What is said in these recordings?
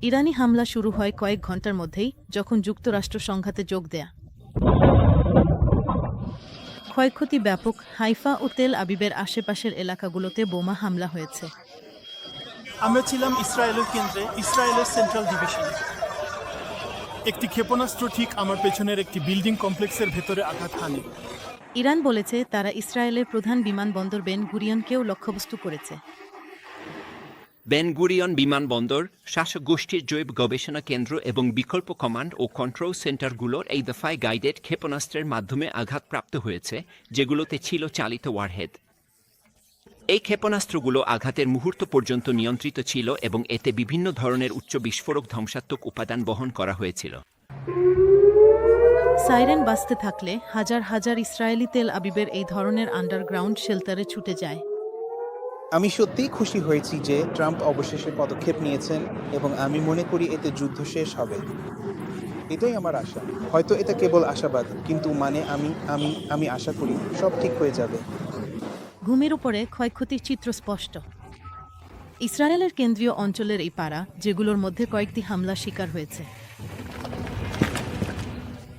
ইরানি হামলা শুরু হয় কয়েক ঘণ্টার মধ্যেই, যখন যুক্তরাষ্ট্র সংঘাতে যোগ দেয়া। ক্ষয়ক্ষতি ব্যাপক। হাইফা ও তেল আবিবের আশেপাশের এলাকাগুলোতে বোমা হামলা হয়েছে। আমরা ছিলাম ইসরায়েলের কেন্দ্রে, ইসরায়েলের সেন্ট্রাল ডিভিশনে। একটি ক্ষেপণাস্ত্র ঠিক আমার পেছনের একটি বিল্ডিং কমপ্লেক্সের ভেতরে আঘাত হানে। ইরান বলেছে তারা ইসরায়েলের প্রধান বিমানবন্দর বেন গুরিয়নকেও লক্ষ্যবস্তু করেছে। বেন গুরিয়ন বিমানবন্দর, শাসক গোষ্ঠীর জৈব গবেষণা কেন্দ্র এবং বিকল্প কমান্ড ও কন্ট্রোল সেন্টারগুলোর এই দফায় গাইডেড ক্ষেপণাস্ত্রের মাধ্যমে আঘাতপ্রাপ্ত হয়েছে, যেগুলোতে ছিল চালিত ওয়ারহেড। এই ক্ষেপণাস্ত্রগুলো আঘাতের মুহূর্ত পর্যন্ত নিয়ন্ত্রিত ছিল এবং এতে বিভিন্ন ধরনের উচ্চ বিস্ফোরক ধ্বংসাত্মক উপাদান বহন করা হয়েছিল। সাইরেন বাজতে থাকলে হাজার হাজার ইসরায়েলি তেল আবিবের এই ধরনের আন্ডারগ্রাউন্ড শেল্টারে ছুটে যায়। আমি সত্যিই খুশি হয়েছি যে ট্রাম্প অবশেষে পদক্ষেপ নিয়েছেন এবং আমি মনে করি এতে যুদ্ধ শেষ হবে। এটাই আমার আশা। হয়তো এটা কেবল আশাবাদ, কিন্তু আমি আশা করি সব ঠিক হয়ে যাবে। ভূমির উপরে ক্ষয়ক্ষতির চিত্র স্পষ্ট। ইসরায়েলের কেন্দ্রীয় অঞ্চলের এই পাড়া, যেগুলোর মধ্যে কয়েকটি হামলা শিকার হয়েছে।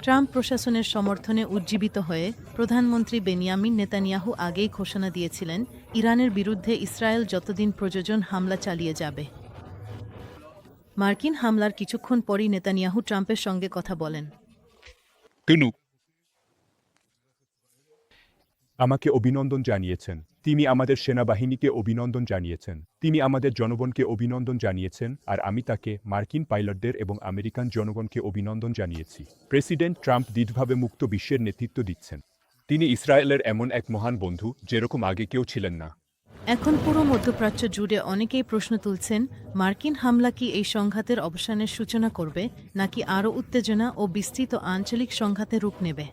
ট্রাম্প প্রশাসনের সমর্থনে উজ্জীবিত হয়ে প্রধানমন্ত্রী বেনিয়ামিন নেতানিয়াহু আগেই ঘোষণা দিয়েছিলেন, ইরানের বিরুদ্ধে ইসরায়েল যতদিন প্রয়োজন হামলা চালিয়ে যাবে। মার্কিন হামলার কিছুক্ষণ পরই নেতানিয়াহু ট্রাম্পের সঙ্গে কথা বলেন। আমাকে অভিনন্দন জানিয়েছেন। তিনি আমাদের সেনাবাহিনীকে অভিনন্দন জানিয়েছেন। তিনি আমাদের জনগণকে অভিনন্দন জানিয়েছেন, আর আমি তাকে, মার্কিন পাইলটদের এবং আমেরিকান জনগণকে অভিনন্দন জানিয়েছি। প্রেসিডেন্ট ট্রাম্প দৃঢ়ভাবে মুক্ত বিশ্বের নেতৃত্ব দিচ্ছেন। তিনি ইসরায়েলের এমন এক মহান বন্ধু, যেরকম আগে কেউ ছিলেন না। এখন পুরো মধ্যপ্রাচ্য জুড়ে অনেকেই প্রশ্ন তুলছেন, মার্কিন হামলা কি এই সংঘাতের অবসানের সূচনা করবে, নাকি আরও উত্তেজনা ও বিস্তৃত আঞ্চলিক সংঘাতে রূপ নেবে।